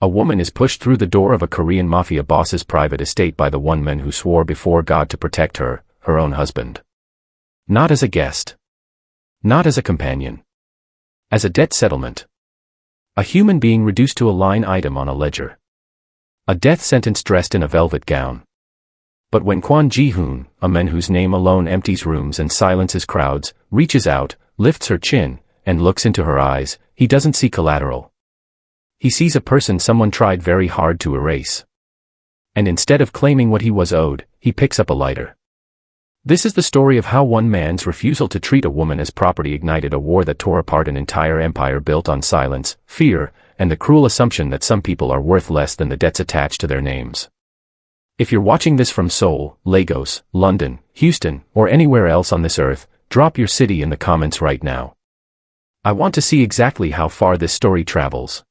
A woman is pushed through the door of a Korean mafia boss's private estate by the one man who swore before God to protect her, her own husband. Not as a guest. Not as a companion. As a debt settlement. A human being reduced to a line item on a ledger. A death sentence dressed in a velvet gown. But when Kwon Ji-Hoon, a man whose name alone empties rooms and silences crowds, reaches out, lifts her chin, and looks into her eyes, he doesn't see collateral. He sees a person someone tried very hard to erase. And instead of claiming what he was owed, he picks up a lighter. This is the story of how one man's refusal to treat a woman as property ignited a war that tore apart an entire empire built on silence, fear, and the cruel assumption that some people are worth less than the debts attached to their names. If you're watching this from Seoul, Lagos, London, Houston, or anywhere else on this earth, drop your city in the comments right now. I want to see exactly how far this story travels.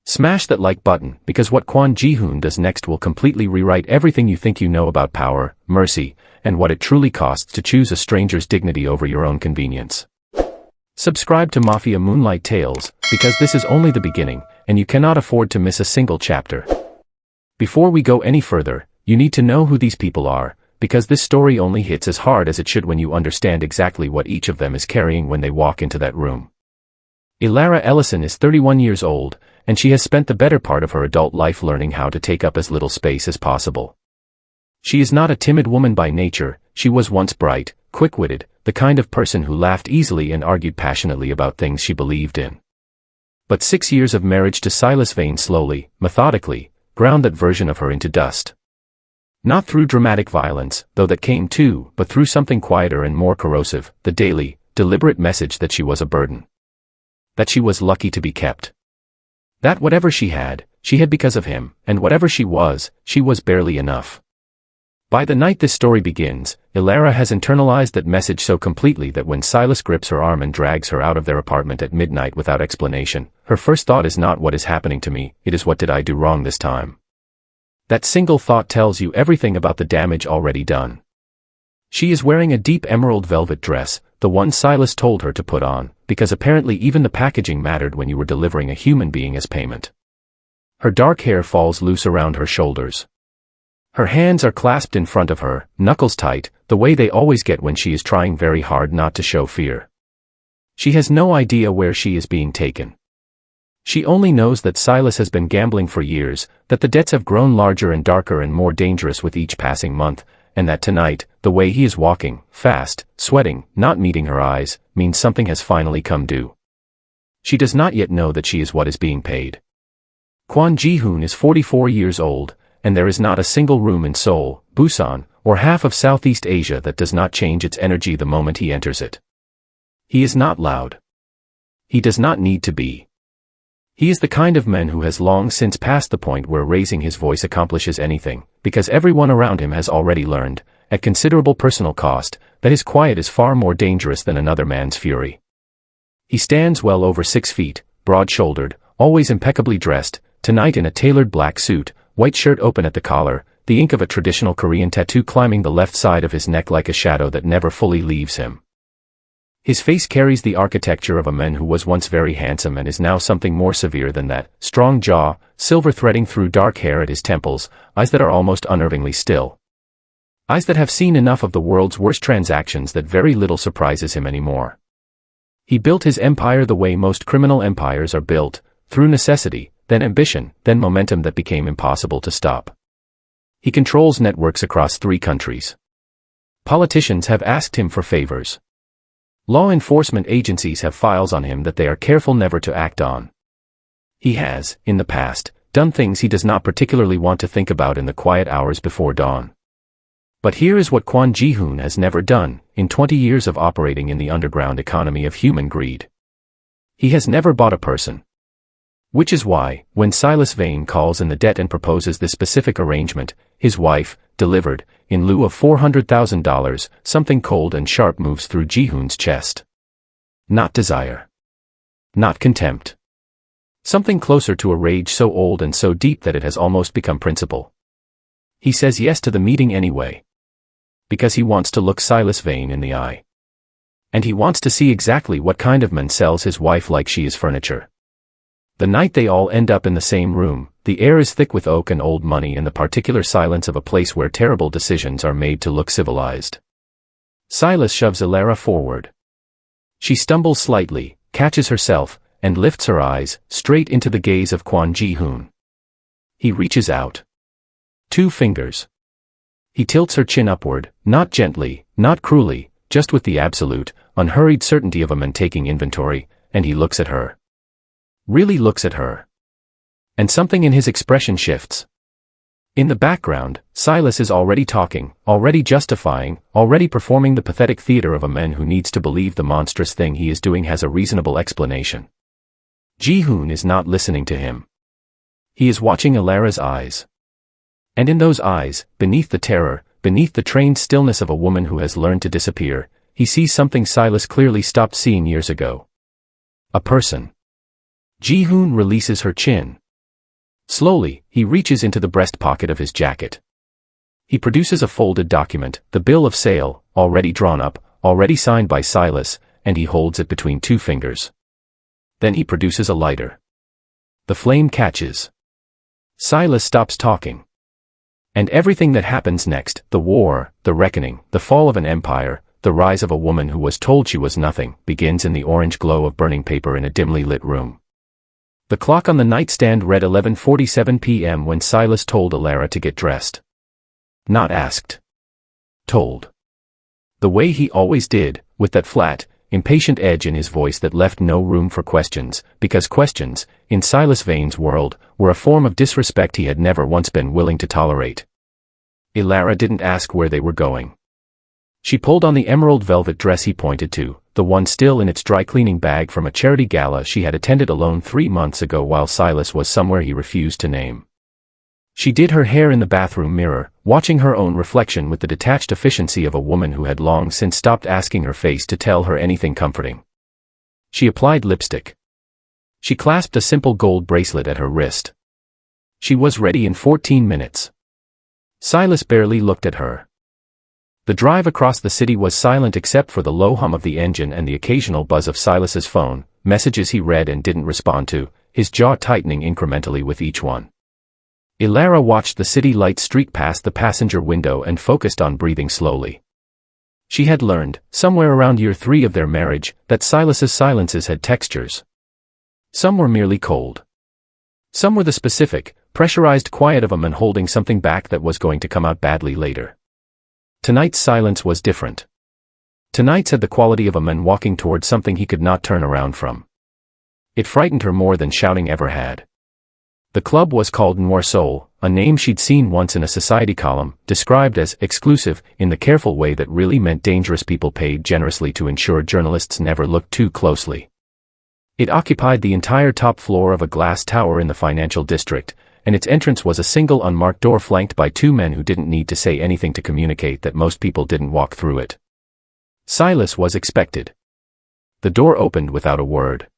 Smash that like button, because what Kwon Ji-Hoon does next will completely rewrite everything you think you know about power, mercy, and what it truly costs to choose a stranger's dignity over your own convenience. Subscribe to Mafia Moonlight Tales, because this is only the beginning, and you cannot afford to miss a single chapter. Before we go any further, you need to know who these people are, because this story only hits as hard as it should when you understand exactly what each of them is carrying when they walk into that room. Elara Ellison is 31 years old, and she has spent the better part of her adult life learning how to take up as little space as possible. She is not a timid woman by nature. She was once bright, quick-witted, the kind of person who laughed easily and argued passionately about things she believed in. But 6 years of marriage to Silas Vane slowly, methodically, ground that version of her into dust. Not through dramatic violence, though that came too, but through something quieter and more corrosive, the daily, deliberate message that she was a burden. That she was lucky to be kept. That whatever she had because of him, and whatever she was barely enough. By the night this story begins, Elara has internalized that message so completely that when Silas grips her arm and drags her out of their apartment at midnight without explanation, her first thought is not what is happening to me, it is what did I do wrong this time. That single thought tells you everything about the damage already done. She is wearing a deep emerald velvet dress, the one Silas told her to put on, because apparently even the packaging mattered when you were delivering a human being as payment. Her dark hair falls loose around her shoulders. Her hands are clasped in front of her, knuckles tight, the way they always get when she is trying very hard not to show fear. She has no idea where she is being taken. She only knows that Silas has been gambling for years, that the debts have grown larger and darker and more dangerous with each passing month, and that tonight, the way he is walking, fast, sweating, not meeting her eyes, means something has finally come due. She does not yet know that she is what is being paid. Kwon Ji-Hoon is 44 years old, and there is not a single room in Seoul, Busan, or half of Southeast Asia that does not change its energy the moment he enters it. He is not loud. He does not need to be. He is the kind of man who has long since passed the point where raising his voice accomplishes anything, because everyone around him has already learned, at considerable personal cost, that his quiet is far more dangerous than another man's fury. He stands well over 6 feet, broad-shouldered, always impeccably dressed, tonight in a tailored black suit, white shirt open at the collar, the ink of a traditional Korean tattoo climbing the left side of his neck like a shadow that never fully leaves him. His face carries the architecture of a man who was once very handsome and is now something more severe than that, strong jaw, silver threading through dark hair at his temples, eyes that are almost unnervingly still. Eyes that have seen enough of the world's worst transactions that very little surprises him anymore. He built his empire the way most criminal empires are built, through necessity, then ambition, then momentum that became impossible to stop. He controls networks across 3 countries. Politicians have asked him for favors. Law enforcement agencies have files on him that they are careful never to act on. He has, in the past, done things he does not particularly want to think about in the quiet hours before dawn. But here is what Kwon Ji-Hoon has never done, in 20 years of operating in the underground economy of human greed. He has never bought a person. Which is why, when Silas Vane calls in the debt and proposes this specific arrangement, his wife, delivered, in lieu of $400,000, something cold and sharp moves through Ji-Hoon's chest. Not desire. Not contempt. Something closer to a rage so old and so deep that it has almost become principle. He says yes to the meeting anyway. Because he wants to look Silas Vane in the eye. And he wants to see exactly what kind of man sells his wife like she is furniture. The night they all end up in the same room, the air is thick with oak and old money and the particular silence of a place where terrible decisions are made to look civilized. Silas shoves Elara forward. She stumbles slightly, catches herself, and lifts her eyes, straight into the gaze of Kwon Ji-Hoon. He reaches out. 2 fingers. He tilts her chin upward, not gently, not cruelly, just with the absolute, unhurried certainty of a man taking inventory, and he looks at her. Really looks at her. And something in his expression shifts. In the background, Silas is already talking, already justifying, already performing the pathetic theater of a man who needs to believe the monstrous thing he is doing has a reasonable explanation. Ji-Hoon is not listening to him. He is watching Elara's eyes. And in those eyes, beneath the terror, beneath the trained stillness of a woman who has learned to disappear, he sees something Silas clearly stopped seeing years ago. A person. Ji-Hoon releases her chin. Slowly, he reaches into the breast pocket of his jacket. He produces a folded document, the bill of sale, already drawn up, already signed by Silas, and he holds it between 2 fingers. Then he produces a lighter. The flame catches. Silas stops talking. And everything that happens next, the war, the reckoning, the fall of an empire, the rise of a woman who was told she was nothing, begins in the orange glow of burning paper in a dimly lit room. The clock on the nightstand read 11:47 p.m. when Silas told Elara to get dressed. Not asked. Told. The way he always did, with that flat, impatient edge in his voice that left no room for questions, because questions, in Silas Vane's world, were a form of disrespect he had never once been willing to tolerate. Elara didn't ask where they were going. She pulled on the emerald velvet dress he pointed to, the one still in its dry cleaning bag from a charity gala she had attended alone 3 months ago while Silas was somewhere he refused to name. She did her hair in the bathroom mirror, watching her own reflection with the detached efficiency of a woman who had long since stopped asking her face to tell her anything comforting. She applied lipstick. She clasped a simple gold bracelet at her wrist. She was ready in 14 minutes. Silas barely looked at her. The drive across the city was silent except for the low hum of the engine and the occasional buzz of Silas's phone, messages he read and didn't respond to, his jaw tightening incrementally with each one. Elara watched the city lights streak past the passenger window and focused on breathing slowly. She had learned, somewhere around year 3 of their marriage, that Silas's silences had textures. Some were merely cold. Some were the specific, pressurized quiet of a man holding something back that was going to come out badly later. Tonight's silence was different. Tonight's had the quality of a man walking towards something he could not turn around from. It frightened her more than shouting ever had. The club was called Noir Seoul, a name she'd seen once in a society column, described as exclusive in the careful way that really meant dangerous people paid generously to ensure journalists never looked too closely. It occupied the entire top floor of a glass tower in the financial district, and its entrance was a single unmarked door flanked by 2 men who didn't need to say anything to communicate that most people didn't walk through it. Silas was expected. The door opened without a word.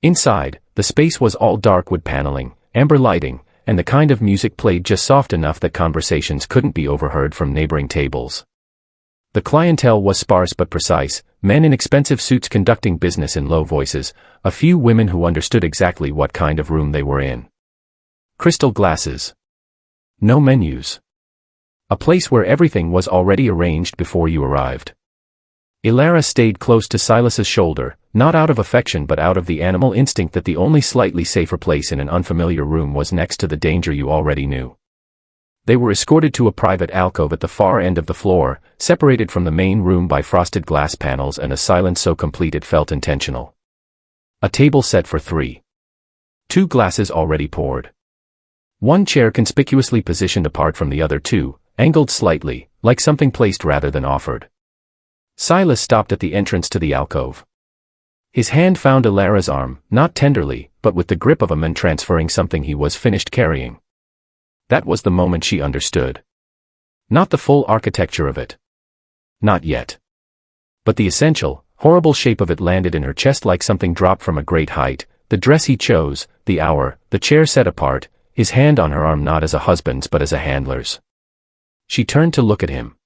Inside, the space was all dark wood paneling, amber lighting, and the kind of music played just soft enough that conversations couldn't be overheard from neighboring tables. The clientele was sparse but precise, men in expensive suits conducting business in low voices, a few women who understood exactly what kind of room they were in. Crystal glasses. No menus. A place where everything was already arranged before you arrived. Elara stayed close to Silas's shoulder, not out of affection but out of the animal instinct that the only slightly safer place in an unfamiliar room was next to the danger you already knew. They were escorted to a private alcove at the far end of the floor, separated from the main room by frosted glass panels and a silence so complete it felt intentional. A table set for 3. 2 glasses already poured. 1 chair conspicuously positioned apart from the other 2, angled slightly, like something placed rather than offered. Silas stopped at the entrance to the alcove. His hand found Elara's arm, not tenderly, but with the grip of a man transferring something he was finished carrying. That was the moment she understood. Not the full architecture of it. Not yet. But the essential, horrible shape of it landed in her chest like something dropped from a great height, the dress he chose, the hour, the chair set apart, his hand on her arm not as a husband's but as a handler's. She turned to look at him.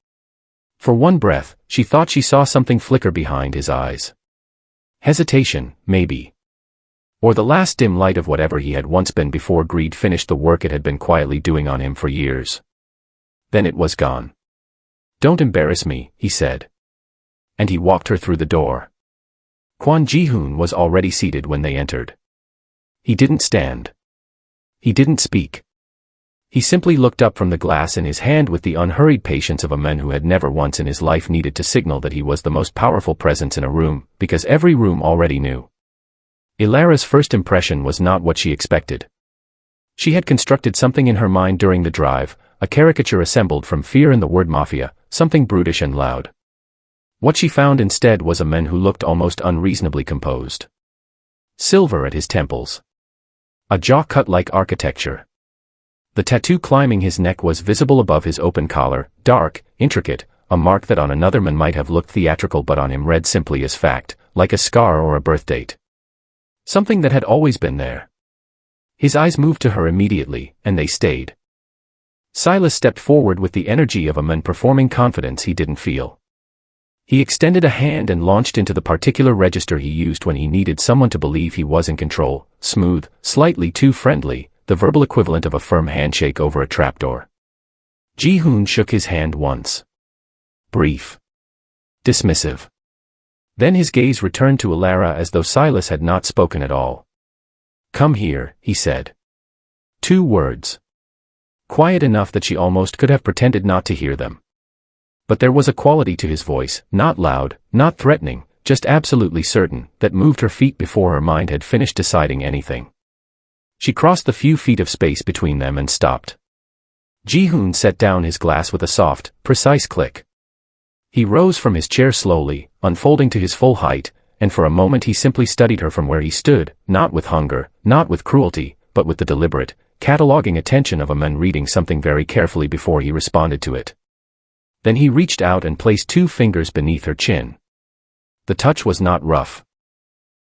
For one breath, she thought she saw something flicker behind his eyes. Hesitation, maybe. Or the last dim light of whatever he had once been before greed finished the work it had been quietly doing on him for years. Then it was gone. "Don't embarrass me," he said. And he walked her through the door. Kwon Ji-Hoon was already seated when they entered. He didn't stand. He didn't speak. He simply looked up from the glass in his hand with the unhurried patience of a man who had never once in his life needed to signal that he was the most powerful presence in a room, because every room already knew. Elara's first impression was not what she expected. She had constructed something in her mind during the drive, a caricature assembled from fear in the word mafia, something brutish and loud. What she found instead was a man who looked almost unreasonably composed. Silver at his temples. A jaw cut like architecture. The tattoo climbing his neck was visible above his open collar, dark, intricate, a mark that on another man might have looked theatrical but on him read simply as fact, like a scar or a birth date. Something that had always been there. His eyes moved to her immediately, and they stayed. Silas stepped forward with the energy of a man performing confidence he didn't feel. He extended a hand and launched into the particular register he used when he needed someone to believe he was in control, smooth, slightly too friendly, the verbal equivalent of a firm handshake over a trapdoor. Ji-Hoon shook his hand once. Brief. Dismissive. Then his gaze returned to Elara as though Silas had not spoken at all. "Come here," he said. 2 words. Quiet enough that she almost could have pretended not to hear them. But there was a quality to his voice, not loud, not threatening, just absolutely certain, that moved her feet before her mind had finished deciding anything. She crossed the few feet of space between them and stopped. Ji-Hoon set down his glass with a soft, precise click. He rose from his chair slowly, unfolding to his full height, and for a moment he simply studied her from where he stood, not with hunger, not with cruelty, but with the deliberate, cataloging attention of a man reading something very carefully before he responded to it. Then he reached out and placed 2 fingers beneath her chin. The touch was not rough.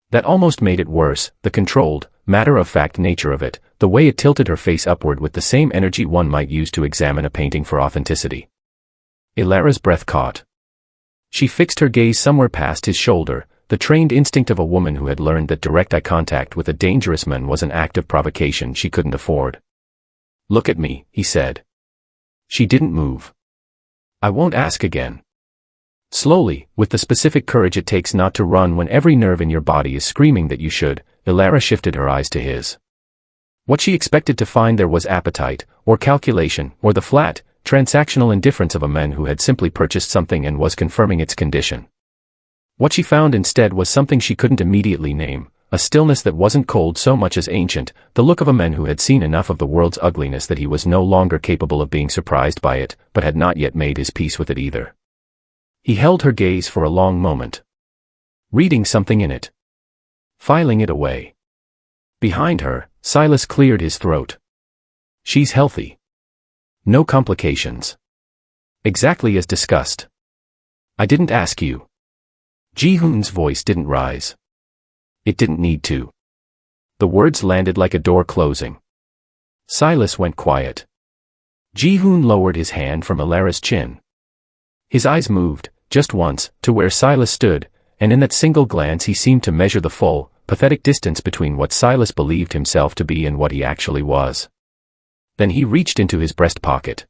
That almost made it worse, the controlled, matter-of-fact nature of it, the way it tilted her face upward with the same energy one might use to examine a painting for authenticity. Elara's breath caught. She fixed her gaze somewhere past his shoulder, the trained instinct of a woman who had learned that direct eye contact with a dangerous man was an act of provocation she couldn't afford. "Look at me," he said. She didn't move. "I won't ask again." Slowly, with the specific courage it takes not to run when every nerve in your body is screaming that you should, Elara shifted her eyes to his. What she expected to find there was appetite, or calculation, or the flat, transactional indifference of a man who had simply purchased something and was confirming its condition. What she found instead was something she couldn't immediately name, a stillness that wasn't cold so much as ancient, the look of a man who had seen enough of the world's ugliness that he was no longer capable of being surprised by it, but had not yet made his peace with it either. He held her gaze for a long moment. Reading something in it. Filing it away. Behind her, Silas cleared his throat. "She's healthy. No complications. Exactly as discussed. I didn't ask you." Ji-Hoon's voice didn't rise. It didn't need to. The words landed like a door closing. Silas went quiet. Ji-Hoon lowered his hand from Elara's chin. His eyes moved, just once, to where Silas stood, and in that single glance he seemed to measure the full, pathetic distance between what Silas believed himself to be and what he actually was. Then he reached into his breast pocket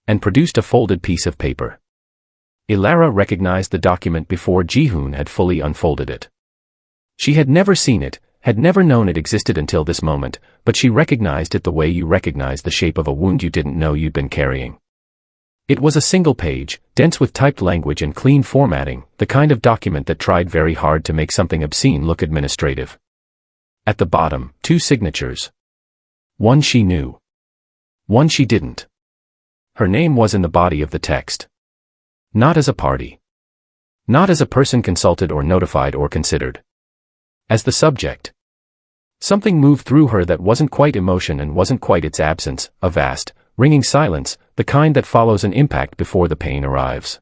and produced a folded piece of paper. Elara recognized the document before Ji-Hoon had fully unfolded it. She had never seen it, had never known it existed until this moment, but she recognized it the way you recognize the shape of a wound you didn't know you'd been carrying. It was a single page, dense with typed language and clean formatting, the kind of document that tried very hard to make something obscene look administrative. At the bottom, 2 signatures. One she knew. One she didn't. Her name was in the body of the text. Not as a party. Not as a person consulted or notified or considered. As the subject. Something moved through her that wasn't quite emotion and wasn't quite its absence, a vast, ringing silence, the kind that follows an impact before the pain arrives.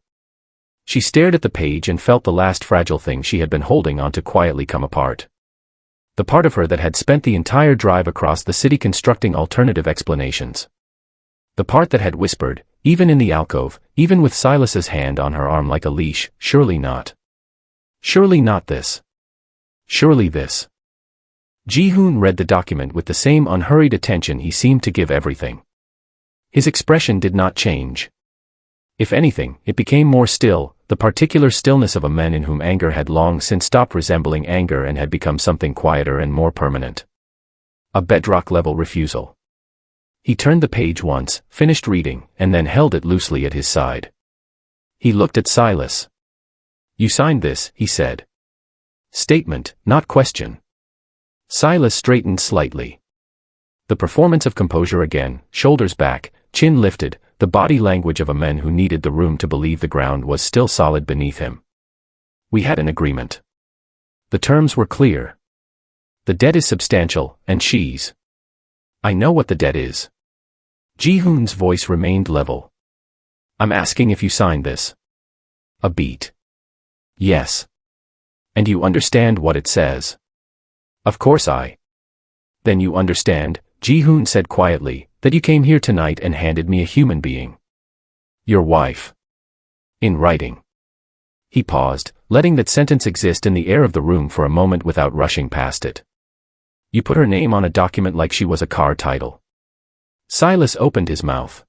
She stared at the page and felt the last fragile thing she had been holding onto quietly come apart. The part of her that had spent the entire drive across the city constructing alternative explanations. The part that had whispered, even in the alcove, even with Silas's hand on her arm like a leash, surely not. Surely not this. Surely this. Ji-Hoon read the document with the same unhurried attention he seemed to give everything. His expression did not change. If anything, it became more still, the particular stillness of a man in whom anger had long since stopped resembling anger and had become something quieter and more permanent. A bedrock-level refusal. He turned the page once, finished reading, and then held it loosely at his side. He looked at Silas. "You signed this," he said. Statement, not question. Silas straightened slightly. The performance of composure again, shoulders back, chin lifted, the body language of a man who needed the room to believe the ground was still solid beneath him. "We had an agreement. The terms were clear. The debt is substantial, and she's—" "I know what the debt is." Ji-Hoon's voice remained level. "I'm asking if you signed this." A beat. "Yes." "And you understand what it says?" "Of course I." "Then you understand," Ji-Hoon said quietly, "that you came here tonight and handed me a human being. Your wife. In writing." He paused, letting that sentence exist in the air of the room for a moment without rushing past it. "You put her name on a document like she was a car title." Silas opened his mouth.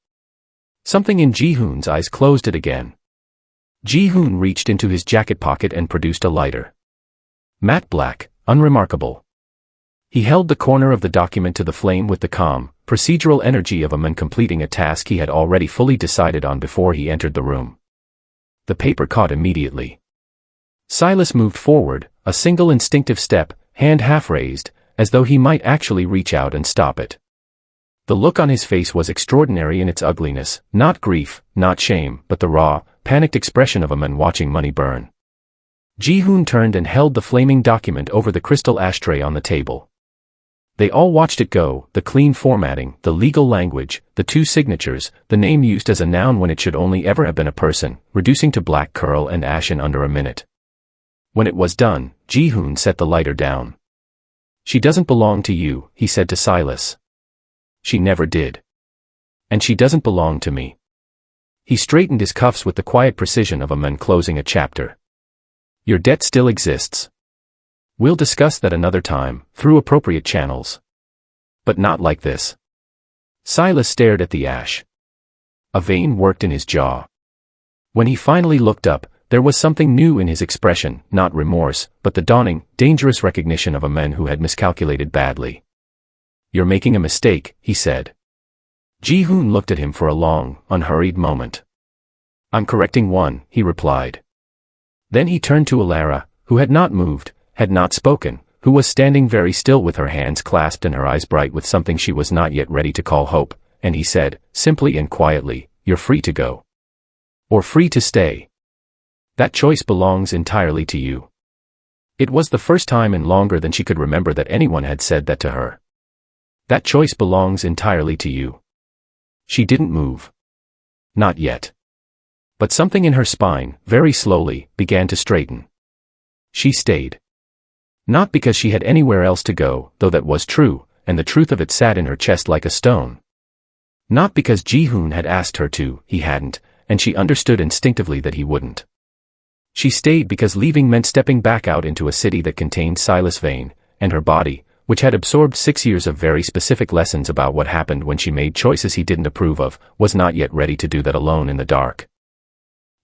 Something in Ji-Hoon's eyes closed it again. Ji-Hoon reached into his jacket pocket and produced a lighter. Matte black, unremarkable. He held the corner of the document to the flame with the calm, procedural energy of a man completing a task he had already fully decided on before he entered the room. The paper caught immediately. Silas moved forward, a single instinctive step, hand half raised, as though he might actually reach out and stop it. The look on his face was extraordinary in its ugliness, not grief, not shame, but the raw, panicked expression of a man watching money burn. Ji-Hoon turned and held the flaming document over the crystal ashtray on the table. They all watched it go, the clean formatting, the legal language, the two signatures, the name used as a noun when it should only ever have been a person, reducing to black curl and ash in under a minute. When it was done, Ji-Hoon set the lighter down. "She doesn't belong to you," he said to Silas. "She never did. And she doesn't belong to me." He straightened his cuffs with the quiet precision of a man closing a chapter. "Your debt still exists. We'll discuss that another time, through appropriate channels. But not like this." Silas stared at the ash. A vein worked in his jaw. When he finally looked up, there was something new in his expression, not remorse, but the dawning, dangerous recognition of a man who had miscalculated badly. "You're making a mistake," he said. Ji-Hoon looked at him for a long, unhurried moment. "I'm correcting one," he replied. Then he turned to Elara, who had not moved, had not spoken, who was standing very still with her hands clasped and her eyes bright with something she was not yet ready to call hope, and he said, simply and quietly, "You're free to go. Or free to stay. That choice belongs entirely to you." It was the first time in longer than she could remember that anyone had said that to her. "That choice belongs entirely to you." She didn't move. Not yet. But something in her spine, very slowly, began to straighten. She stayed. Not because she had anywhere else to go, though that was true, and the truth of it sat in her chest like a stone. Not because Ji-Hoon had asked her to, he hadn't, and she understood instinctively that he wouldn't. She stayed because leaving meant stepping back out into a city that contained Silas Vane, and her body, which had absorbed 6 years of very specific lessons about what happened when she made choices he didn't approve of, was not yet ready to do that alone in the dark.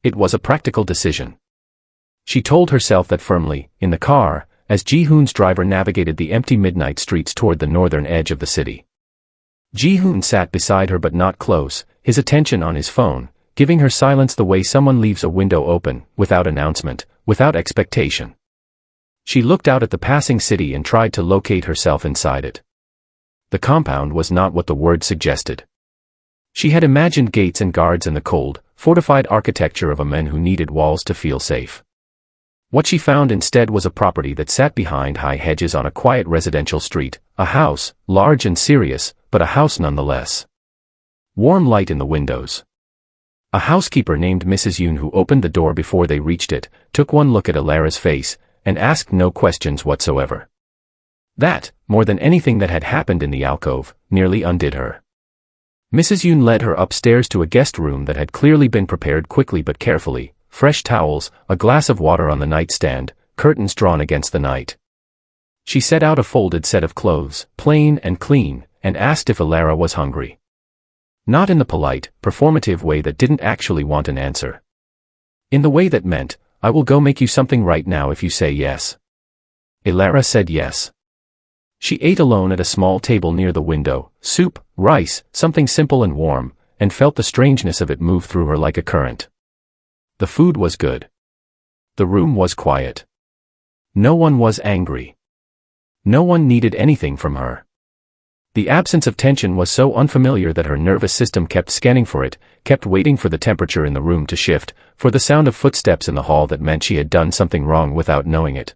It was a practical decision. She told herself that firmly, in the car, as Ji-Hoon's driver navigated the empty midnight streets toward the northern edge of the city. Ji-Hoon sat beside her but not close, his attention on his phone, giving her silence the way someone leaves a window open, without announcement, without expectation. She looked out at the passing city and tried to locate herself inside it. The compound was not what the word suggested. She had imagined gates and guards and the cold, fortified architecture of a man who needed walls to feel safe. What she found instead was a property that sat behind high hedges on a quiet residential street, a house, large and serious, but a house nonetheless. Warm light in the windows. A housekeeper named Mrs. Yoon who opened the door before they reached it, took one look at Elara's face, and asked no questions whatsoever. That, more than anything that had happened in the alcove, nearly undid her. Mrs. Yoon led her upstairs to a guest room that had clearly been prepared quickly but carefully, fresh towels, a glass of water on the nightstand, curtains drawn against the night. She set out a folded set of clothes, plain and clean, and asked if Elara was hungry. Not in the polite, performative way that didn't actually want an answer. In the way that meant, I will go make you something right now if you say yes. Elara said yes. She ate alone at a small table near the window, soup, rice, something simple and warm, and felt the strangeness of it move through her like a current. The food was good. The room was quiet. No one was angry. No one needed anything from her. The absence of tension was so unfamiliar that her nervous system kept scanning for it, kept waiting for the temperature in the room to shift, for the sound of footsteps in the hall that meant she had done something wrong without knowing it.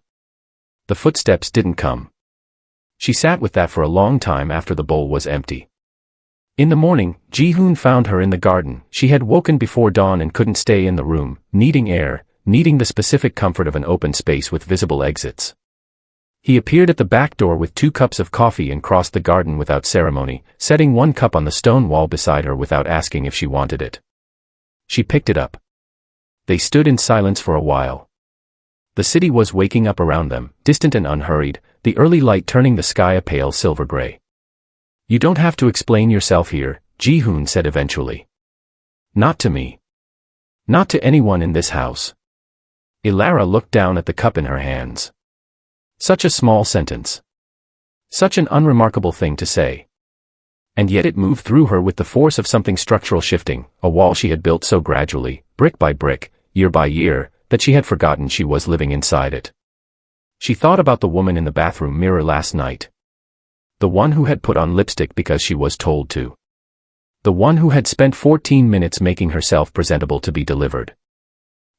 The footsteps didn't come. She sat with that for a long time after the bowl was empty. In the morning, Ji-Hoon found her in the garden. She had woken before dawn and couldn't stay in the room, needing air, needing the specific comfort of an open space with visible exits. He appeared at the back door with 2 cups of coffee and crossed the garden without ceremony, setting 1 cup on the stone wall beside her without asking if she wanted it. She picked it up. They stood in silence for a while. The city was waking up around them, distant and unhurried, the early light turning the sky a pale silver gray. You don't have to explain yourself here, Ji-Hoon said eventually. Not to me. Not to anyone in this house. Elara looked down at the cup in her hands. Such a small sentence. Such an unremarkable thing to say. And yet it moved through her with the force of something structural shifting, a wall she had built so gradually, brick by brick, year by year, that she had forgotten she was living inside it. She thought about the woman in the bathroom mirror last night. The one who had put on lipstick because she was told to. The one who had spent 14 minutes making herself presentable to be delivered.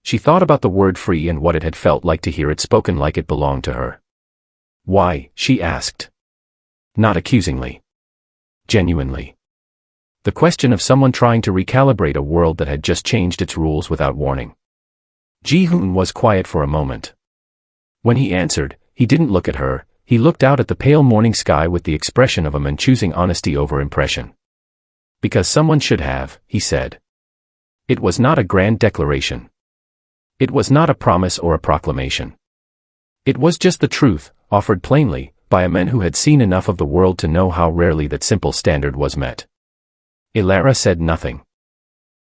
She thought about the word free and what it had felt like to hear it spoken like it belonged to her. Why, she asked. Not accusingly. Genuinely. The question of someone trying to recalibrate a world that had just changed its rules without warning. Ji-Hoon was quiet for a moment. When he answered, he didn't look at her, he looked out at the pale morning sky with the expression of a man choosing honesty over impression. Because someone should have, he said. It was not a grand declaration. It was not a promise or a proclamation. It was just the truth, offered plainly, by a man who had seen enough of the world to know how rarely that simple standard was met. Elara said nothing.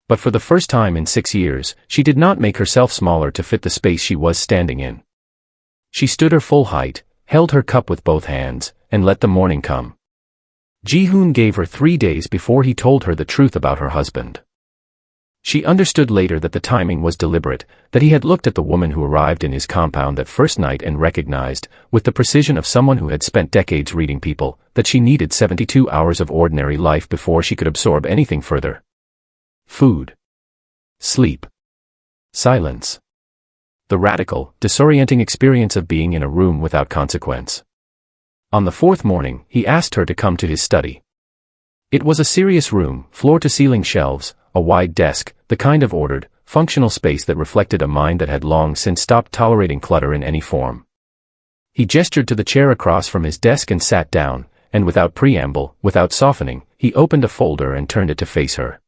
But for the first time in 6 years, she did not make herself smaller to fit the space she was standing in. She stood her full height, held her cup with both hands, and let the morning come. Ji-Hoon gave her 3 days before he told her the truth about her husband. She understood later that the timing was deliberate, that he had looked at the woman who arrived in his compound that first night and recognized, with the precision of someone who had spent decades reading people, that she needed 72 hours of ordinary life before she could absorb anything further. Food. Sleep. Silence. The radical, disorienting experience of being in a room without consequence. On the 4th morning, he asked her to come to his study. It was a serious room, floor-to-ceiling shelves, a wide desk, the kind of ordered, functional space that reflected a mind that had long since stopped tolerating clutter in any form. He gestured to the chair across from his desk and sat down, and without preamble, without softening, he opened a folder and turned it to face her.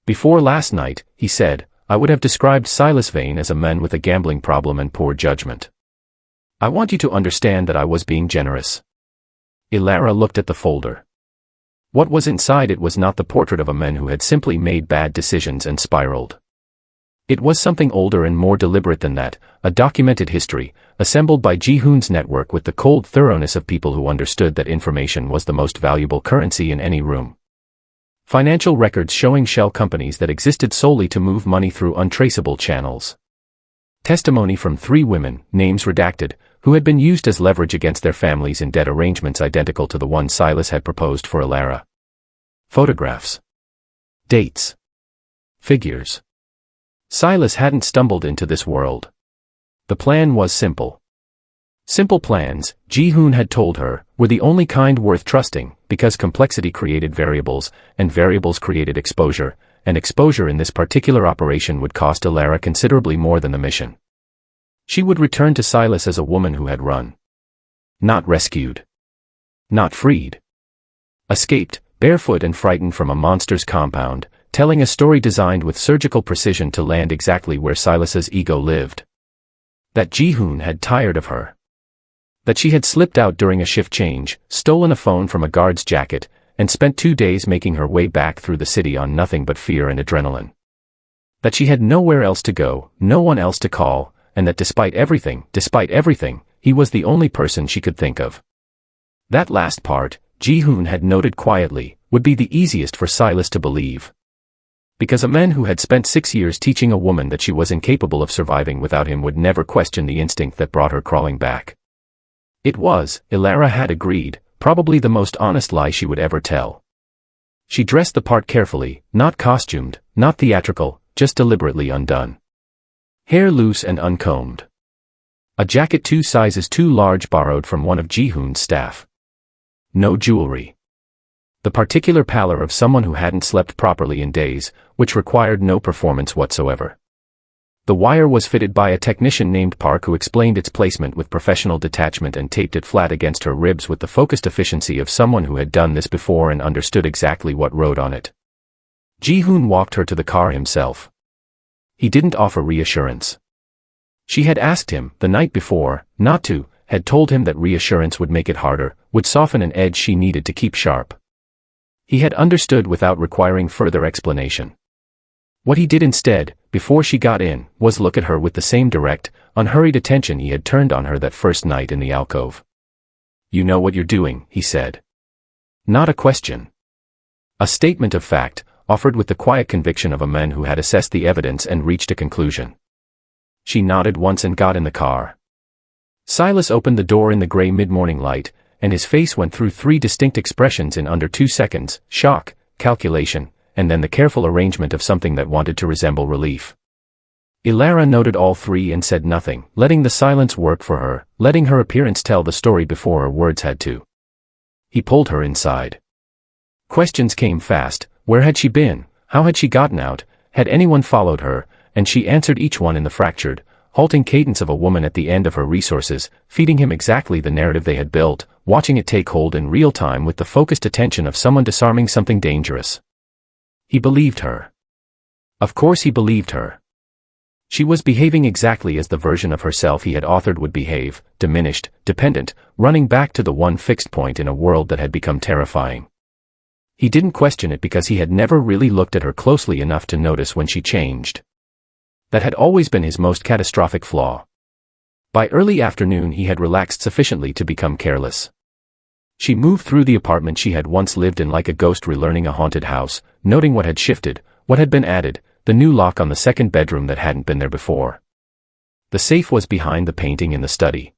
Before last night, he said, I would have described Silas Vane as a man with a gambling problem and poor judgment. I want you to understand that I was being generous. Elara looked at the folder. What was inside it was not the portrait of a man who had simply made bad decisions and spiraled. It was something older and more deliberate than that, a documented history, assembled by Ji-Hoon's network with the cold thoroughness of people who understood that information was the most valuable currency in any room. Financial records showing shell companies that existed solely to move money through untraceable channels. Testimony from 3 women, names redacted, who had been used as leverage against their families in debt arrangements identical to the one Silas had proposed for Elara. Photographs. Dates. Figures. Silas hadn't stumbled into this world. The plan was simple. Simple plans, Ji-Hoon had told her, were the only kind worth trusting, because complexity created variables, and variables created exposure, and exposure in this particular operation would cost Elara considerably more than the mission. She would return to Silas as a woman who had run. Not rescued. Not freed. Escaped, barefoot and frightened from a monster's compound, telling a story designed with surgical precision to land exactly where Silas's ego lived. That Ji-Hoon had tired of her. That she had slipped out during a shift change, stolen a phone from a guard's jacket, and spent 2 days making her way back through the city on nothing but fear and adrenaline. That she had nowhere else to go, no one else to call, and that despite everything, he was the only person she could think of. That last part, Ji-Hoon had noted quietly, would be the easiest for Silas to believe. Because a man who had spent 6 years teaching a woman that she was incapable of surviving without him would never question the instinct that brought her crawling back. It was, Elara had agreed, probably the most honest lie she would ever tell. She dressed the part carefully, not costumed, not theatrical, just deliberately undone. Hair loose and uncombed. A jacket 2 sizes too large borrowed from one of Ji-Hoon's staff. No jewelry. The particular pallor of someone who hadn't slept properly in days, which required no performance whatsoever. The wire was fitted by a technician named Park who explained its placement with professional detachment and taped it flat against her ribs with the focused efficiency of someone who had done this before and understood exactly what rode on it. Ji-Hoon walked her to the car himself. He didn't offer reassurance. She had asked him, the night before, not to, had told him that reassurance would make it harder, would soften an edge she needed to keep sharp. He had understood without requiring further explanation. What he did instead, before she got in, was look at her with the same direct, unhurried attention he had turned on her that first night in the alcove. "You know what you're doing," he said. Not a question. A statement of fact, offered with the quiet conviction of a man who had assessed the evidence and reached a conclusion. She nodded once and got in the car. Silas opened the door in the gray mid-morning light, and his face went through 3 distinct expressions in under 2 seconds: shock, calculation, and then the careful arrangement of something that wanted to resemble relief. Elara noted all 3 and said nothing, letting the silence work for her, letting her appearance tell the story before her words had to. He pulled her inside. Questions came fast. Where had she been? How had she gotten out? Had anyone followed her? And she answered each one in the fractured, halting cadence of a woman at the end of her resources, feeding him exactly the narrative they had built, watching it take hold in real time with the focused attention of someone disarming something dangerous. He believed her. Of course he believed her. She was behaving exactly as the version of herself he had authored would behave, diminished, dependent, running back to the one fixed point in a world that had become terrifying. He didn't question it because he had never really looked at her closely enough to notice when she changed. That had always been his most catastrophic flaw. By early afternoon he had relaxed sufficiently to become careless. She moved through the apartment she had once lived in like a ghost relearning a haunted house, noting what had shifted, what had been added, the new lock on the second bedroom that hadn't been there before. The safe was behind the painting in the study.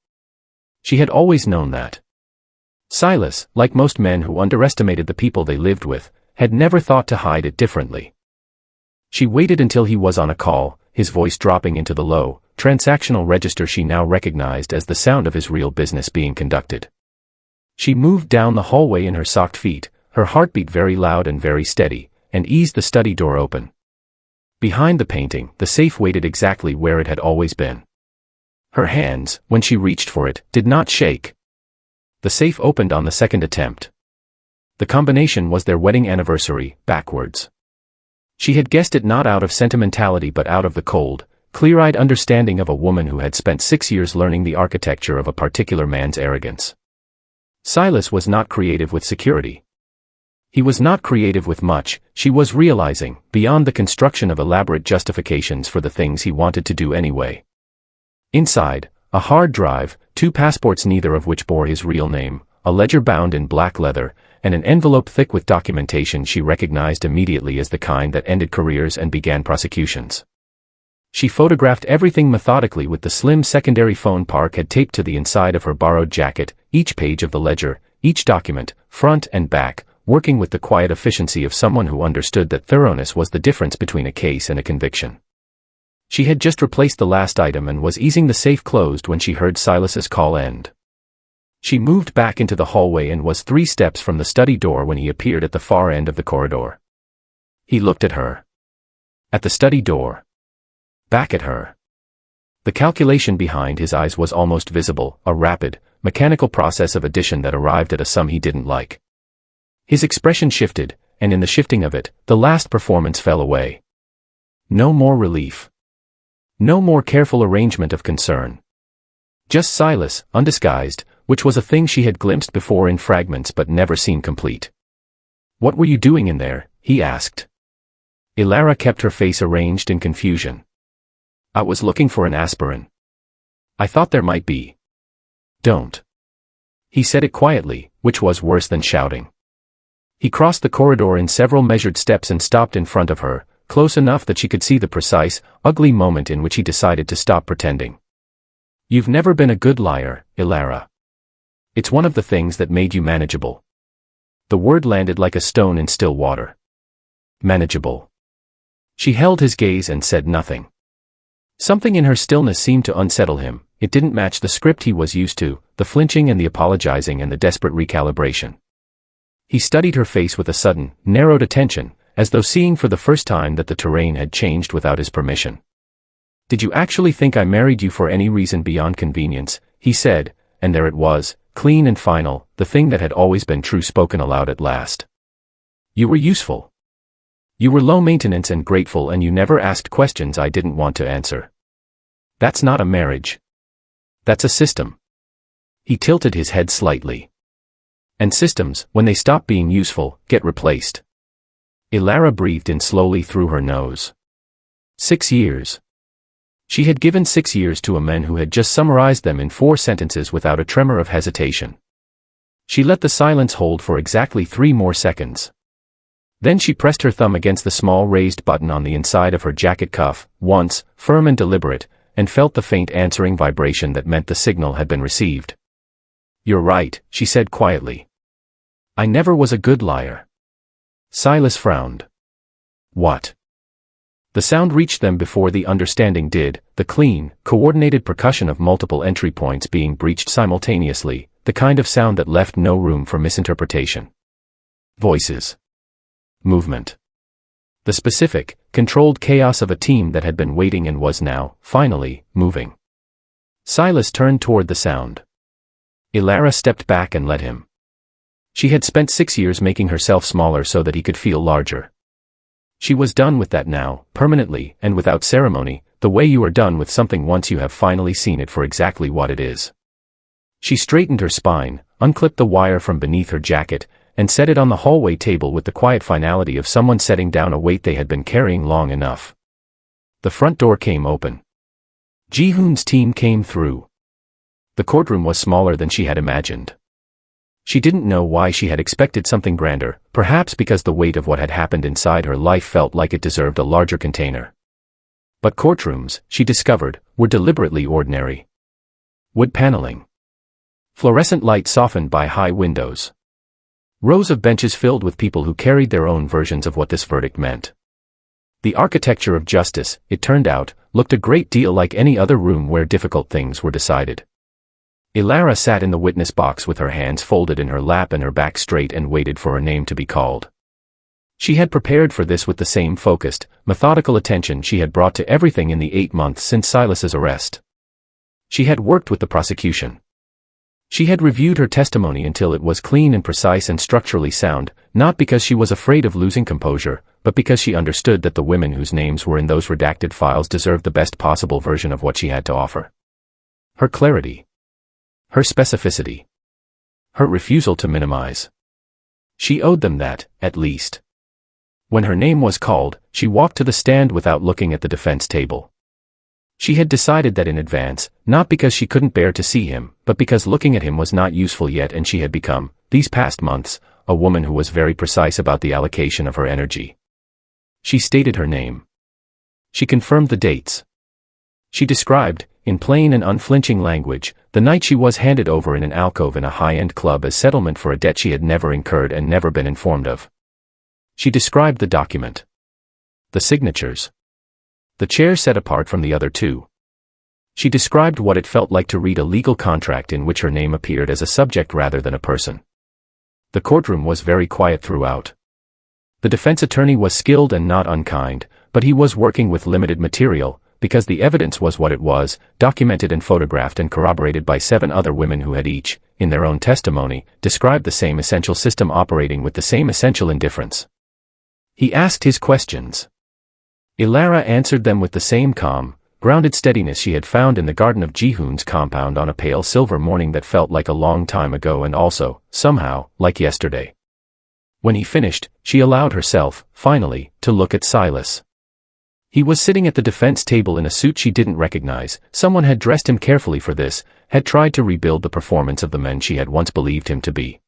She had always known that. Silas, like most men who underestimated the people they lived with, had never thought to hide it differently. She waited until he was on a call, his voice dropping into the low, transactional register she now recognized as the sound of his real business being conducted. She moved down the hallway in her socked feet, her heartbeat very loud and very steady, and eased the study door open. Behind the painting, the safe waited exactly where it had always been. Her hands, when she reached for it, did not shake. The safe opened on the second attempt. The combination was their wedding anniversary, backwards. She had guessed it not out of sentimentality but out of the cold, clear-eyed understanding of a woman who had spent 6 years learning the architecture of a particular man's arrogance. Silas was not creative with security. He was not creative with much, she was realizing, beyond the construction of elaborate justifications for the things he wanted to do anyway. Inside, a hard drive, 2 passports neither of which bore his real name, a ledger bound in black leather, and an envelope thick with documentation she recognized immediately as the kind that ended careers and began prosecutions. She photographed everything methodically with the slim secondary phone Park had taped to the inside of her borrowed jacket, each page of the ledger, each document, front and back, working with the quiet efficiency of someone who understood that thoroughness was the difference between a case and a conviction. She had just replaced the last item and was easing the safe closed when she heard Silas's call end. She moved back into the hallway and was 3 steps from the study door when he appeared at the far end of the corridor. He looked at her. At the study door. Back at her. The calculation behind his eyes was almost visible, a rapid, mechanical process of addition that arrived at a sum he didn't like. His expression shifted, and in the shifting of it, the last performance fell away. No more relief. No more careful arrangement of concern. Just Silas, undisguised, which was a thing she had glimpsed before in fragments but never seen complete. "What were you doing in there?" he asked. Elara kept her face arranged in confusion. "I was looking for an aspirin. I thought there might be." "Don't." He said it quietly, which was worse than shouting. He crossed the corridor in several measured steps and stopped in front of her, close enough that she could see the precise, ugly moment in which he decided to stop pretending. "You've never been a good liar, Elara. It's one of the things that made you manageable." The word landed like a stone in still water. Manageable. She held his gaze and said nothing. Something in her stillness seemed to unsettle him. It didn't match the script he was used to, the flinching and the apologizing and the desperate recalibration. He studied her face with a sudden, narrowed attention, as though seeing for the first time that the terrain had changed without his permission. "Did you actually think I married you for any reason beyond convenience?" he said, and there it was, clean and final, the thing that had always been true spoken aloud at last. "You were useful. You were low maintenance and grateful, and you never asked questions I didn't want to answer. That's not a marriage. That's a system." He tilted his head slightly. "And systems, when they stop being useful, get replaced." Elara breathed in slowly through her nose. 6 years. She had given 6 years to a man who had just summarized them in 4 sentences without a tremor of hesitation. She let the silence hold for exactly 3 more seconds. Then she pressed her thumb against the small raised button on the inside of her jacket cuff, once, firm and deliberate, and felt the faint answering vibration that meant the signal had been received. "You're right," she said quietly. "I never was a good liar." Silas frowned. "What?" The sound reached them before the understanding did, the clean, coordinated percussion of multiple entry points being breached simultaneously, the kind of sound that left no room for misinterpretation. Voices. Movement. The specific, controlled chaos of a team that had been waiting and was now, finally, moving. Silas turned toward the sound. Elara stepped back and let him. She had spent 6 years making herself smaller so that he could feel larger. She was done with that now, permanently, and without ceremony, the way you are done with something once you have finally seen it for exactly what it is. She straightened her spine, unclipped the wire from beneath her jacket, and set it on the hallway table with the quiet finality of someone setting down a weight they had been carrying long enough. The front door came open. Ji-Hoon's team came through. The courtroom was smaller than she had imagined. She didn't know why she had expected something grander, perhaps because the weight of what had happened inside her life felt like it deserved a larger container. But courtrooms, she discovered, were deliberately ordinary. Wood paneling. Fluorescent light softened by high windows. Rows of benches filled with people who carried their own versions of what this verdict meant. The architecture of justice, it turned out, looked a great deal like any other room where difficult things were decided. Elara sat in the witness box with her hands folded in her lap and her back straight and waited for her name to be called. She had prepared for this with the same focused, methodical attention she had brought to everything in the 8 months since Silas's arrest. She had worked with the prosecution. She had reviewed her testimony until it was clean and precise and structurally sound, not because she was afraid of losing composure, but because she understood that the women whose names were in those redacted files deserved the best possible version of what she had to offer. Her clarity. Her specificity. Her refusal to minimize. She owed them that, at least. When her name was called, she walked to the stand without looking at the defense table. She had decided that in advance, not because she couldn't bear to see him, but because looking at him was not useful yet, and she had become, these past months, a woman who was very precise about the allocation of her energy. She stated her name. She confirmed the dates. She described, in plain and unflinching language, the night she was handed over in an alcove in a high-end club as settlement for a debt she had never incurred and never been informed of. She described the document. The signatures. The chair set apart from the other two. She described what it felt like to read a legal contract in which her name appeared as a subject rather than a person. The courtroom was very quiet throughout. The defense attorney was skilled and not unkind, but he was working with limited material, because the evidence was what it was, documented and photographed and corroborated by 7 other women who had each, in their own testimony, described the same essential system operating with the same essential indifference. He asked his questions. Elara answered them with the same calm, grounded steadiness she had found in the garden of Ji-Hoon's compound on a pale silver morning that felt like a long time ago and also, somehow, like yesterday. When he finished, she allowed herself, finally, to look at Silas. He was sitting at the defense table in a suit she didn't recognize. Someone had dressed him carefully for this, had tried to rebuild the performance of the man she had once believed him to be.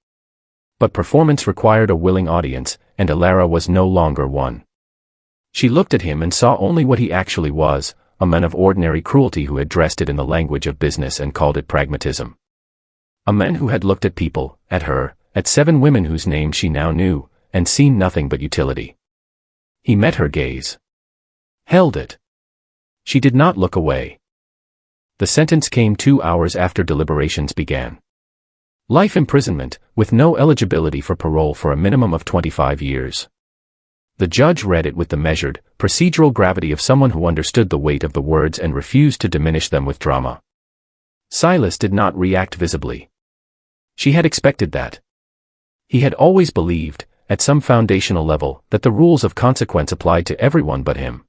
But performance required a willing audience, and Elara was no longer one. She looked at him and saw only what he actually was, a man of ordinary cruelty who had dressed it in the language of business and called it pragmatism. A man who had looked at people, at her, at 7 women whose names she now knew, and seen nothing but utility. He met her gaze. Held it. She did not look away. The sentence came 2 hours after deliberations began. Life imprisonment, with no eligibility for parole for a minimum of 25 years. The judge read it with the measured, procedural gravity of someone who understood the weight of the words and refused to diminish them with drama. Silas did not react visibly. She had expected that. He had always believed, at some foundational level, that the rules of consequence applied to everyone but him.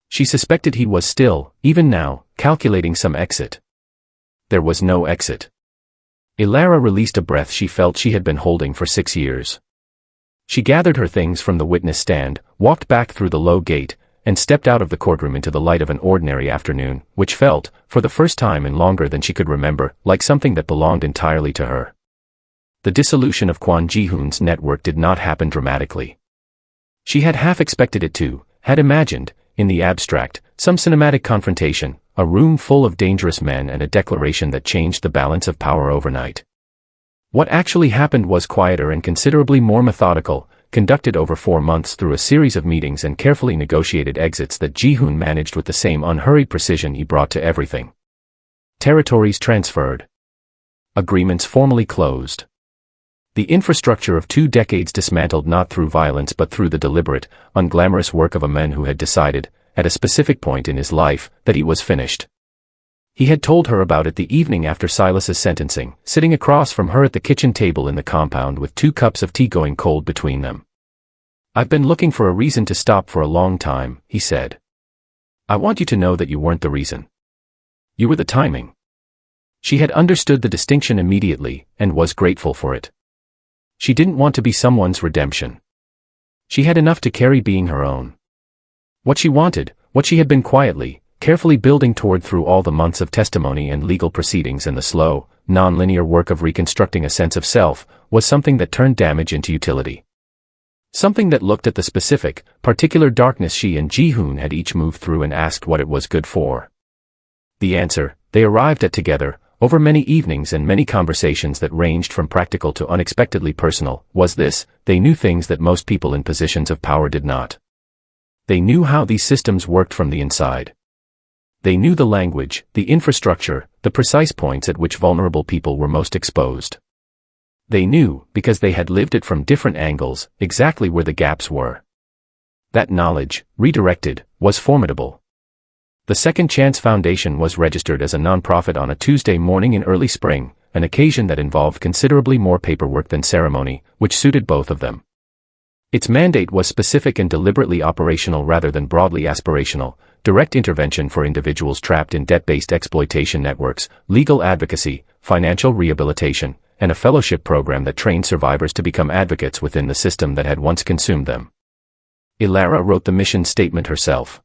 She suspected he was still, even now, calculating some exit. There was no exit. Elara released a breath she felt she had been holding for 6 years. She gathered her things from the witness stand, walked back through the low gate, and stepped out of the courtroom into the light of an ordinary afternoon, which felt, for the first time in longer than she could remember, like something that belonged entirely to her. The dissolution of Kwon Ji-Hoon's network did not happen dramatically. She had half expected it to, had imagined, in the abstract, some cinematic confrontation, a room full of dangerous men and a declaration that changed the balance of power overnight. What actually happened was quieter and considerably more methodical, conducted over 4 months through a series of meetings and carefully negotiated exits that Ji-Hoon managed with the same unhurried precision he brought to everything. Territories transferred. Agreements formally closed. The infrastructure of 2 decades dismantled not through violence but through the deliberate, unglamorous work of a man who had decided, at a specific point in his life, that he was finished. He had told her about it the evening after Silas's sentencing, sitting across from her at the kitchen table in the compound with 2 cups of tea going cold between them. "I've been looking for a reason to stop for a long time," he said. "I want you to know that you weren't the reason. You were the timing." She had understood the distinction immediately, and was grateful for it. She didn't want to be someone's redemption. She had enough to carry being her own. What she wanted, what she had been quietly, carefully building toward through all the months of testimony and legal proceedings and the slow, non-linear work of reconstructing a sense of self, was something that turned damage into utility. Something that looked at the specific, particular darkness she and Ji-Hoon had each moved through and asked what it was good for. The answer, they arrived at together, over many evenings and many conversations that ranged from practical to unexpectedly personal, was this: they knew things that most people in positions of power did not. They knew how these systems worked from the inside. They knew the language, the infrastructure, the precise points at which vulnerable people were most exposed. They knew, because they had lived it from different angles, exactly where the gaps were. That knowledge, redirected, was formidable. The Second Chance Foundation was registered as a nonprofit on a Tuesday morning in early spring, an occasion that involved considerably more paperwork than ceremony, which suited both of them. Its mandate was specific and deliberately operational rather than broadly aspirational: direct intervention for individuals trapped in debt-based exploitation networks, legal advocacy, financial rehabilitation, and a fellowship program that trained survivors to become advocates within the system that had once consumed them. Elara wrote the mission statement herself.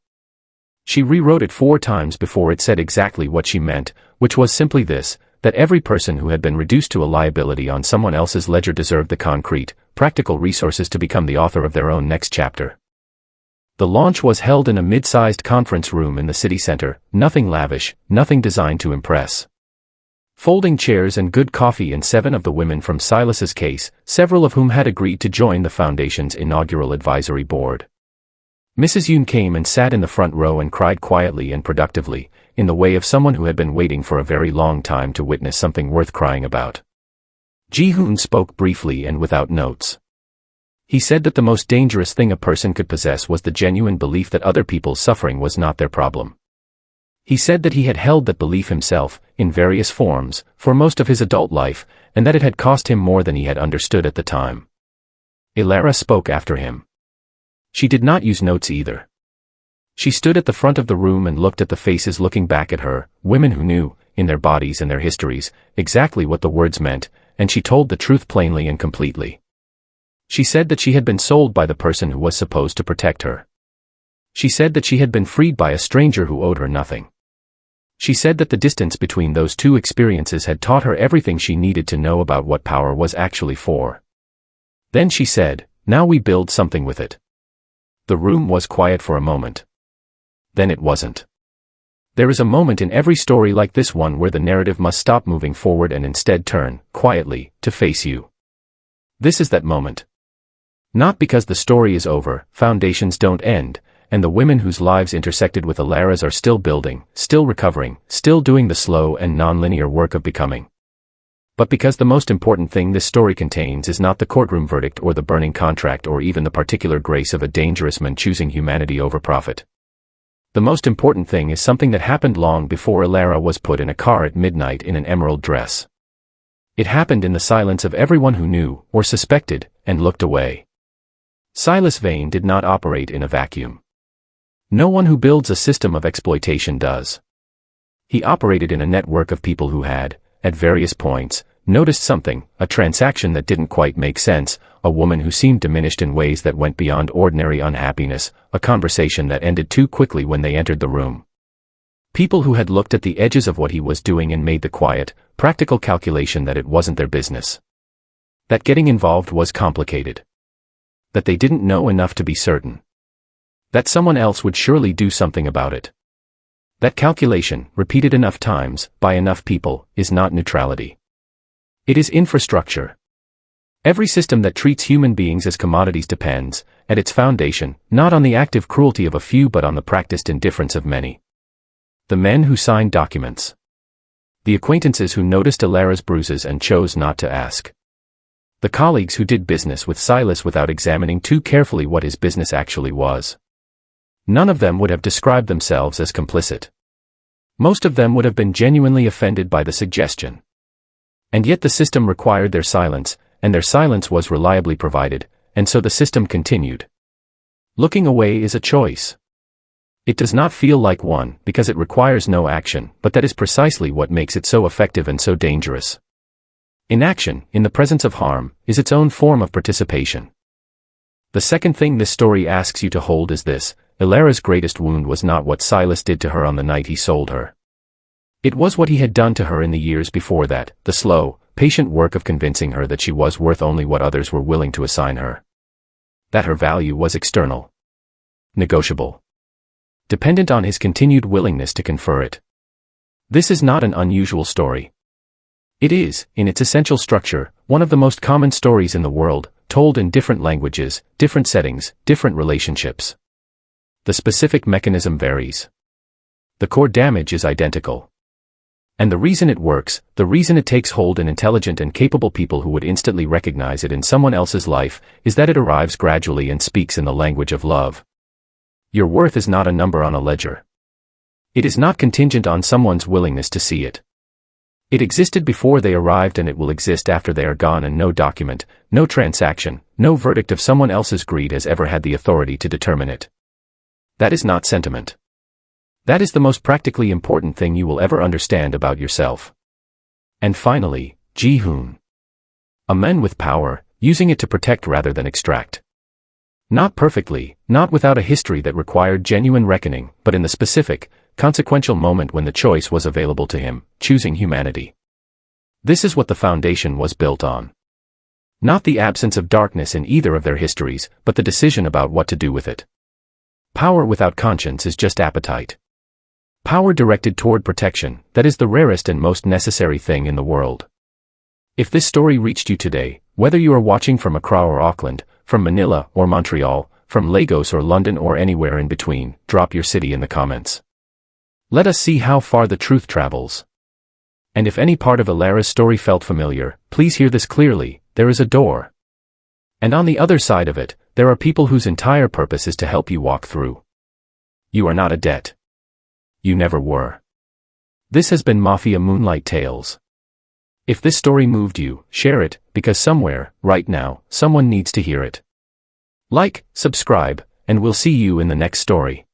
She rewrote it 4 times before it said exactly what she meant, which was simply this: that every person who had been reduced to a liability on someone else's ledger deserved the concrete, practical resources to become the author of their own next chapter. The launch was held in a mid-sized conference room in the city center, nothing lavish, nothing designed to impress. Folding chairs and good coffee, and 7 of the women from Silas's case, several of whom had agreed to join the foundation's inaugural advisory board. Mrs. Yoon came and sat in the front row and cried quietly and productively, in the way of someone who had been waiting for a very long time to witness something worth crying about. Ji-Hoon spoke briefly and without notes. He said that the most dangerous thing a person could possess was the genuine belief that other people's suffering was not their problem. He said that he had held that belief himself, in various forms, for most of his adult life, and that it had cost him more than he had understood at the time. Elara spoke after him. She did not use notes either. She stood at the front of the room and looked at the faces looking back at her, women who knew, in their bodies and their histories, exactly what the words meant, and she told the truth plainly and completely. She said that she had been sold by the person who was supposed to protect her. She said that she had been freed by a stranger who owed her nothing. She said that the distance between those two experiences had taught her everything she needed to know about what power was actually for. Then she said, "Now we build something with it." The room was quiet for a moment. Then it wasn't. There is a moment in every story like this one where the narrative must stop moving forward and instead turn, quietly, to face you. This is that moment. Not because the story is over, foundations don't end, and the women whose lives intersected with Elara's are still building, still recovering, still doing the slow and non-linear work of becoming. But because the most important thing this story contains is not the courtroom verdict or the burning contract or even the particular grace of a dangerous man choosing humanity over profit. The most important thing is something that happened long before Elara was put in a car at midnight in an emerald dress. It happened in the silence of everyone who knew, or suspected, and looked away. Silas Vane did not operate in a vacuum. No one who builds a system of exploitation does. He operated in a network of people who had, at various points, noticed something, a transaction that didn't quite make sense, a woman who seemed diminished in ways that went beyond ordinary unhappiness, a conversation that ended too quickly when they entered the room. People who had looked at the edges of what he was doing and made the quiet, practical calculation that it wasn't their business. That getting involved was complicated. That they didn't know enough to be certain. That someone else would surely do something about it. That calculation, repeated enough times, by enough people, is not neutrality. It is infrastructure. Every system that treats human beings as commodities depends, at its foundation, not on the active cruelty of a few but on the practiced indifference of many. The men who signed documents. The acquaintances who noticed Elara's bruises and chose not to ask. The colleagues who did business with Silas without examining too carefully what his business actually was. None of them would have described themselves as complicit. Most of them would have been genuinely offended by the suggestion. And yet the system required their silence, and their silence was reliably provided, and so the system continued. Looking away is a choice. It does not feel like one because it requires no action, but that is precisely what makes it so effective and so dangerous. Inaction, in the presence of harm, is its own form of participation. The second thing this story asks you to hold is this: Elara's greatest wound was not what Silas did to her on the night he sold her. It was what he had done to her in the years before that, the slow, patient work of convincing her that she was worth only what others were willing to assign her. That her value was external. Negotiable. Dependent on his continued willingness to confer it. This is not an unusual story. It is, in its essential structure, one of the most common stories in the world, told in different languages, different settings, different relationships. The specific mechanism varies. The core damage is identical. And the reason it works, the reason it takes hold in intelligent and capable people who would instantly recognize it in someone else's life, is that it arrives gradually and speaks in the language of love. Your worth is not a number on a ledger. It is not contingent on someone's willingness to see it. It existed before they arrived and it will exist after they are gone, and no document, no transaction, no verdict of someone else's greed has ever had the authority to determine it. That is not sentiment. That is the most practically important thing you will ever understand about yourself. And finally, Ji-Hoon. A man with power, using it to protect rather than extract. Not perfectly, not without a history that required genuine reckoning, but in the specific, consequential moment when the choice was available to him, choosing humanity. This is what the foundation was built on. Not the absence of darkness in either of their histories, but the decision about what to do with it. Power without conscience is just appetite. Power directed toward protection, that is the rarest and most necessary thing in the world. If this story reached you today, whether you are watching from Accra or Auckland, from Manila or Montreal, from Lagos or London or anywhere in between, drop your city in the comments. Let us see how far the truth travels. And if any part of Elara's story felt familiar, please hear this clearly: there is a door. And on the other side of it, there are people whose entire purpose is to help you walk through. You are not a debt. You never were. This has been Mafia Moonlight Tales. If this story moved you, share it, because somewhere, right now, someone needs to hear it. Like, subscribe, and we'll see you in the next story.